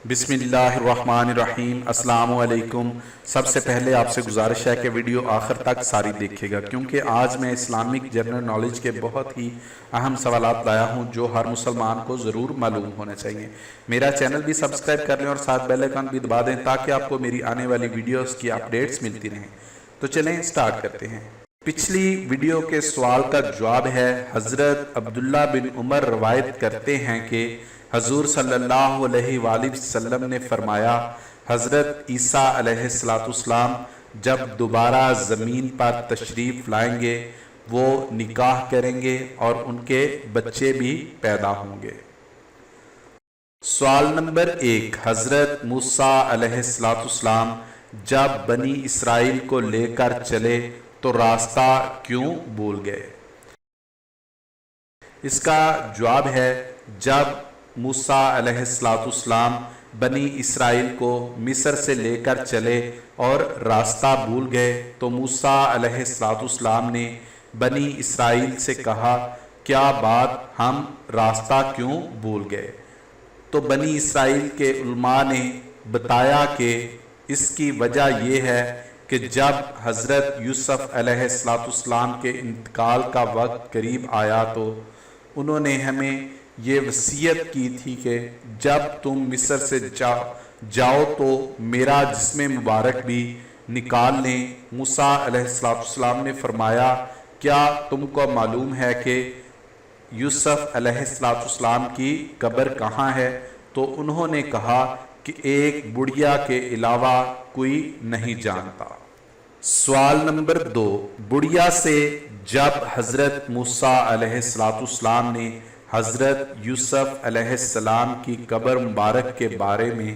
بسم اللہ الرحمن الرحیم۔ السلام علیکم۔ سب سے پہلے آپ سے گزارش ہے کہ ویڈیو آخر تک ساری دیکھے گا، کیونکہ آج میں اسلامک جنرل نالج کے بہت ہی اہم سوالات لایا ہوں جو ہر مسلمان کو ضرور معلوم ہونے چاہیے۔ میرا چینل بھی سبسکرائب کر لیں اور ساتھ بیل آئیکن بھی دبا دیں تاکہ آپ کو میری آنے والی ویڈیوز کی اپڈیٹس ملتی رہیں۔ تو چلیں سٹارٹ کرتے ہیں۔ پچھلی ویڈیو کے سوال کا جواب ہے، حضرت عبداللہ بن عمر روایت کرتے ہیں کہ حضور صلی اللہ علیہ وآلہ وسلم نے فرمایا، حضرت عیسیٰ علیہ السلام جب دوبارہ زمین پر تشریف لائیں گے وہ نکاح کریں گے اور ان کے بچے بھی پیدا ہوں گے۔ سوال نمبر 1، حضرت موسیٰ علیہ السلام جب بنی اسرائیل کو لے کر چلے تو راستہ کیوں بھول گئے؟ اس کا جواب ہے، جب موسیٰ علیہ السلام بنی اسرائیل کو مصر سے لے کر چلے اور راستہ بھول گئے تو موسیٰ علیہ السلام نے بنی اسرائیل سے کہا، کیا بات، ہم راستہ کیوں بھول گئے؟ تو بنی اسرائیل کے علماء نے بتایا کہ اس کی وجہ یہ ہے کہ جب حضرت یوسف علیہ السلام کے انتقال کا وقت قریب آیا تو انہوں نے ہمیں یہ وصیت کی تھی کہ جب تم مصر سے جاؤ تو میرا جسم مبارک بھی نکال لیں۔ موسیٰ علیہ السلام نے فرمایا، کیا تم کو معلوم ہے کہ یوسف علیہ السلام کی قبر کہاں ہے؟ تو انہوں نے کہا کہ ایک بڑھیا کے علاوہ کوئی نہیں جانتا۔ سوال نمبر 2، بڑھیا سے جب حضرت موسیٰ علیہ السلام نے حضرت یوسف علیہ السلام کی قبر مبارک کے بارے میں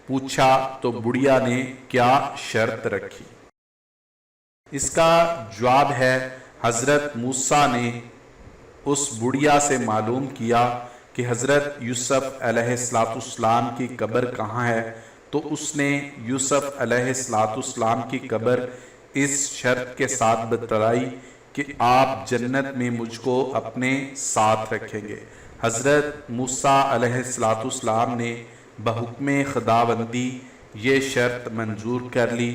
پوچھا تو بڑھیا نے کیا شرط رکھی؟ اس کا جواب ہے، حضرت موسیٰ نے اس بڑھیا سے معلوم کیا کہ حضرت یوسف علیہ السلام کی قبر کہاں ہے، تو اس نے یوسف علیہ السلام کی قبر اس شرط کے ساتھ بتلائی کہ آپ جنت میں مجھ کو اپنے ساتھ رکھیں گے۔ حضرت موسیٰ علیہ السلام نے بحکم خداوندی یہ شرط منظور کر لی۔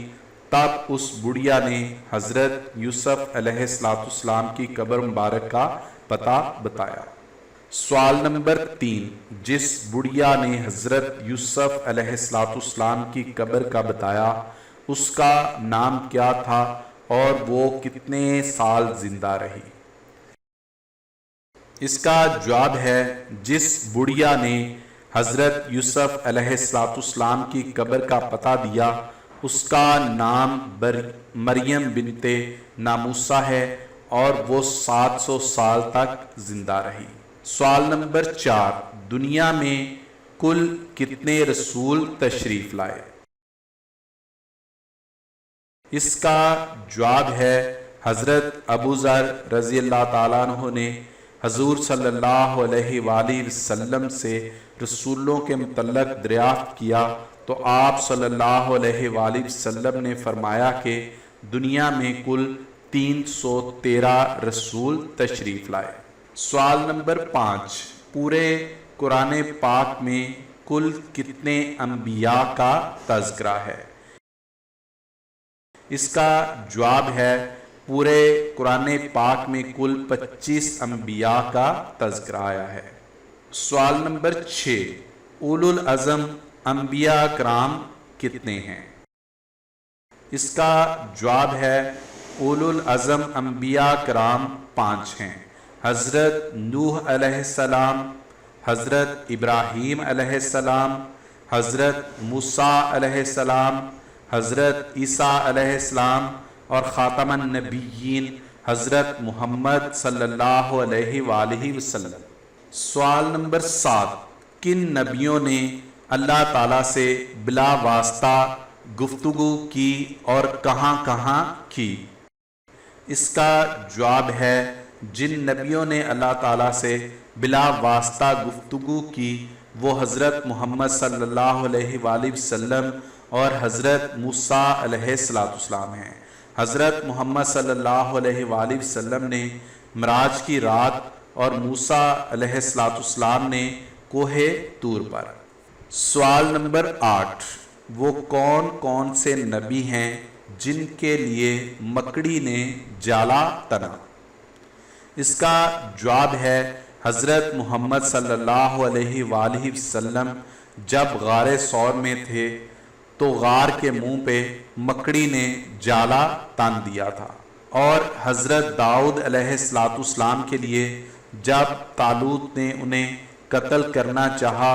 تب اس بڑھیا نے حضرت یوسف علیہ السلام کی قبر مبارک کا پتہ بتایا۔ سوال نمبر 3، جس بڑھیا نے حضرت یوسف علیہ السلام کی قبر کا بتایا اس کا نام کیا تھا اور وہ کتنے سال زندہ رہی؟ اس کا جواب ہے، جس بڑھیا نے حضرت یوسف علیہ السلام کی قبر کا پتہ دیا اس کا نام مریم بنت ناموسہ ہے اور وہ 700 سال تک زندہ رہی۔ سوال نمبر 4، دنیا میں کل کتنے رسول تشریف لائے؟ اس کا جواب ہے، حضرت ابو ذر رضی اللہ تعالیٰ عنہ نے حضور صلی اللہ علیہ وآلہ وسلم سے رسولوں کے متعلق دریافت کیا تو آپ صلی اللہ علیہ وآلہ وسلم نے فرمایا کہ دنیا میں کل 313 رسول تشریف لائے۔ سوال نمبر 5، پورے قرآن پاک میں کل کتنے انبیاء کا تذکرہ ہے؟ اس کا جواب ہے، پورے قرآن پاک میں کل 25 انبیاء کا تذکرہ آیا ہے۔ سوال نمبر 6، اولو العزم انبیاء کرام کتنے ہیں؟ اس کا جواب ہے، اولو العزم انبیاء کرام 5 ہیں۔ حضرت نوح علیہ السلام، حضرت ابراہیم علیہ السلام، حضرت موسیٰ علیہ السلام، حضرت عیسیٰ علیہ السلام اور خاتم النبیین حضرت محمد صلی اللہ علیہ وآلہ وسلم۔ سوال نمبر 7، کن نبیوں نے اللہ تعالیٰ سے بلا واسطہ گفتگو کی اور کہاں کہاں کی؟ اس کا جواب ہے، جن نبیوں نے اللہ تعالیٰ سے بلا واسطہ گفتگو کی وہ حضرت محمد صلی اللہ علیہ وآلہ وسلم اور حضرت موسیٰ علیہ السلام ہیں۔ حضرت محمد صلی اللہ علیہ وآلہ وسلم نے معراج کی رات اور موسیٰ علیہ السلام نے کوہ طور پر۔ سوال نمبر 8، وہ کون کون سے نبی ہیں جن کے لیے مکڑی نے جالا تنا؟ اس کا جواب ہے حضرت محمد صلی اللہ علیہ وآلہ وسلم جب غار ثور میں تھے تو غار کے منہ پہ مکڑی نے جالا تان دیا تھا، اور حضرت داؤد علیہ السلام کے لیے جب طالوت نے انہیں قتل کرنا چاہا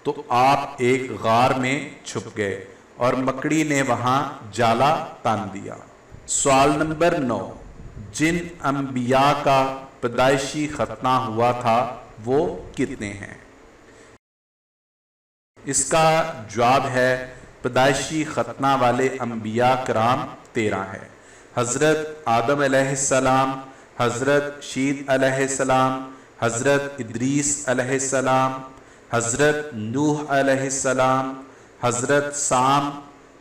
تو آپ ایک غار میں چھپ گئے اور مکڑی نے وہاں جالا تان دیا۔ سوال نمبر 9، جن انبیاء کا پیدائشی ختنہ ہوا تھا وہ کتنے ہیں؟ اس کا جواب ہے پیدائشی ختنہ والے انبیاء کرام 13 ہیں۔ حضرت آدم علیہ السلام، حضرت شید علیہ السلام، حضرت ادریس علیہ السلام، حضرت نوح علیہ السلام، حضرت سام،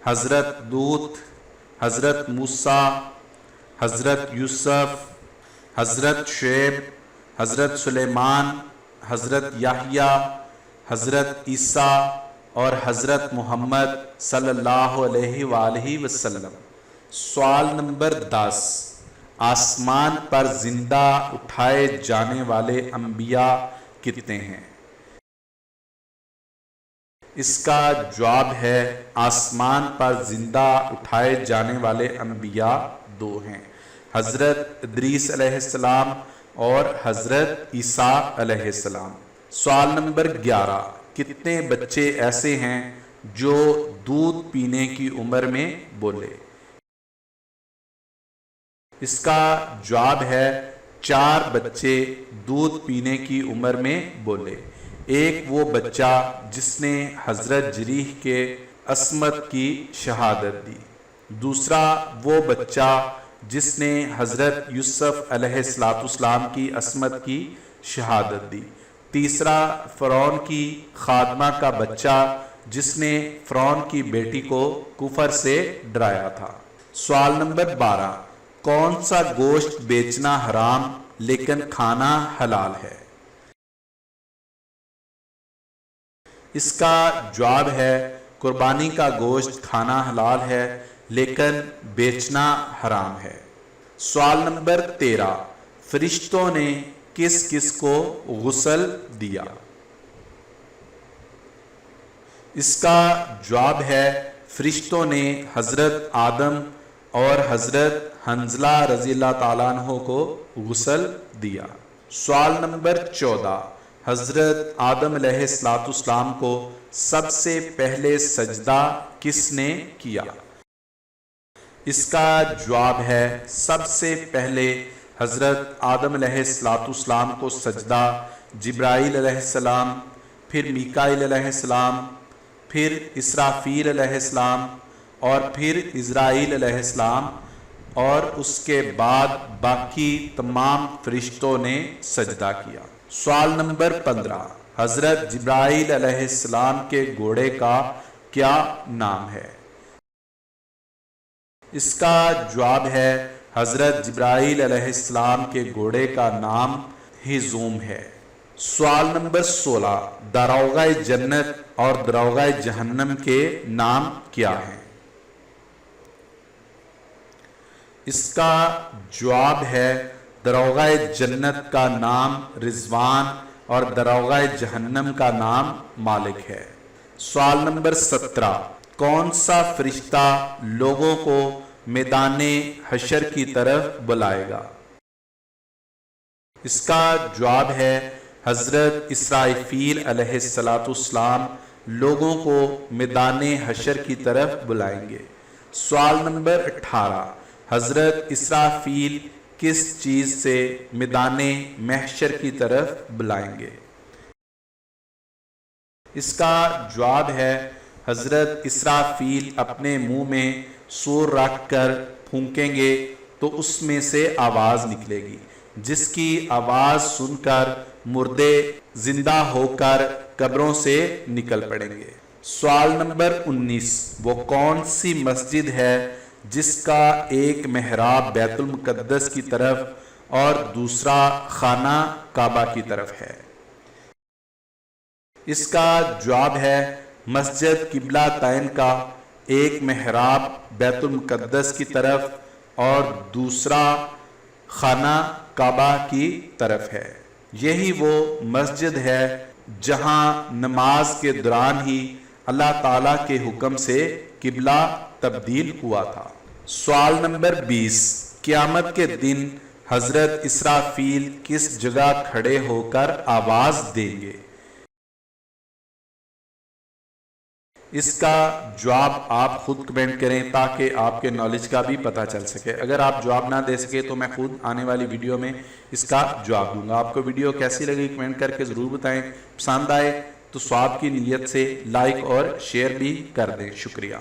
حضرت لوط، حضرت موسیٰ، حضرت یوسف، حضرت شعیب، حضرت سلیمان، حضرت یحییٰ، حضرت عیسیٰ اور حضرت محمد صلی اللہ علیہ وآلہ وسلم۔ سوال نمبر 10، آسمان پر زندہ اٹھائے جانے والے انبیاء کتنے ہیں؟ اس کا جواب ہے آسمان پر زندہ اٹھائے جانے والے انبیاء 2 ہیں، حضرت ادریس علیہ السلام اور حضرت عیسیٰ علیہ السلام۔ سوال نمبر 11، کتنے بچے ایسے ہیں جو دودھ پینے کی عمر میں بولے؟ اس کا جواب ہے 4 بچے دودھ پینے کی عمر میں بولے۔ ایک وہ بچہ جس نے حضرت جریح کے عصمت کی شہادت دی، دوسرا وہ بچہ جس نے حضرت یوسف علیہ السلام کی عصمت کی شہادت دی، تیسرا فرعون کی خادمہ کا بچہ جس نے فرعون کی بیٹی کو کفر سے ڈرایا تھا۔ سوال نمبر 12، کون سا گوشت بیچنا حرام لیکن کھانا حلال ہے؟ اس کا جواب ہے قربانی کا گوشت کھانا حلال ہے لیکن بیچنا حرام ہے۔ سوال نمبر 13، فرشتوں نے کس کس کو غسل دیا؟ اس کا جواب ہے فرشتوں نے حضرت آدم اور حضرت حنظلہ رضی اللہ تعالیٰ عنہ کو غسل دیا۔ سوال نمبر 14، حضرت آدم علیہ السلام کو سب سے پہلے سجدہ کس نے کیا؟ اس کا جواب ہے سب سے پہلے حضرت آدم علیہ السلام کو سجدہ جبرائیل علیہ السلام، پھر میکائیل علیہ السلام، پھر اسرافیل علیہ السلام اور پھر عزرائیل علیہ السلام، اور اس کے بعد باقی تمام فرشتوں نے سجدہ کیا۔ سوال نمبر 15، حضرت جبرائیل علیہ السلام کے گھوڑے کا کیا نام ہے؟ اس کا جواب ہے حضرت جبرائیل علیہ السلام کے گھوڑے کا نام ہیزوم ہے۔ سوال نمبر 16، داروغہ جنت اور داروغہ جہنم کے نام کیا ہیں؟ اس کا جواب ہے داروغہ جنت کا نام رضوان اور داروغہ جہنم کا نام مالک ہے۔ سوال نمبر 17، کون سا فرشتہ لوگوں کو میدان حشر کی طرف بلائے گا؟ اس کا جواب ہے حضرت اسرافیل علیہ السلام لوگوں کو میدان حشر کی طرف بلائیں گے۔ سوال نمبر 18، حضرت اسرافیل کس چیز سے میدان محشر کی طرف بلائیں گے؟ اس کا جواب ہے حضرت اسرافیل اپنے منہ میں سور رکھ کر پھونکیں گے تو اس میں سے آواز نکلے گی، جس کی آواز سن کر مردے زندہ ہو کر قبروں سے نکل پڑیں گے۔ سوال نمبر 19، وہ کون سی مسجد ہے جس کا ایک محراب بیت المقدس کی طرف اور دوسرا خانہ کعبہ کی طرف ہے؟ اس کا جواب ہے مسجد قبلہ تین کا ایک محراب بیت المقدس کی طرف اور دوسرا خانہ کعبہ کی طرف ہے۔ یہی وہ مسجد ہے جہاں نماز کے دوران ہی اللہ تعالیٰ کے حکم سے قبلہ تبدیل ہوا تھا۔ سوال نمبر 20، قیامت کے دن حضرت اسرافیل کس جگہ کھڑے ہو کر آواز دیں گے؟ اس کا جواب آپ خود کمنٹ کریں تاکہ آپ کے نالج کا بھی پتہ چل سکے۔ اگر آپ جواب نہ دے سکے تو میں خود آنے والی ویڈیو میں اس کا جواب دوں گا۔ آپ کو ویڈیو کیسی لگی کمنٹ کر کے ضرور بتائیں۔ پسند آئے تو ثواب کی نیت سے لائک اور شیئر بھی کر دیں۔ شکریہ۔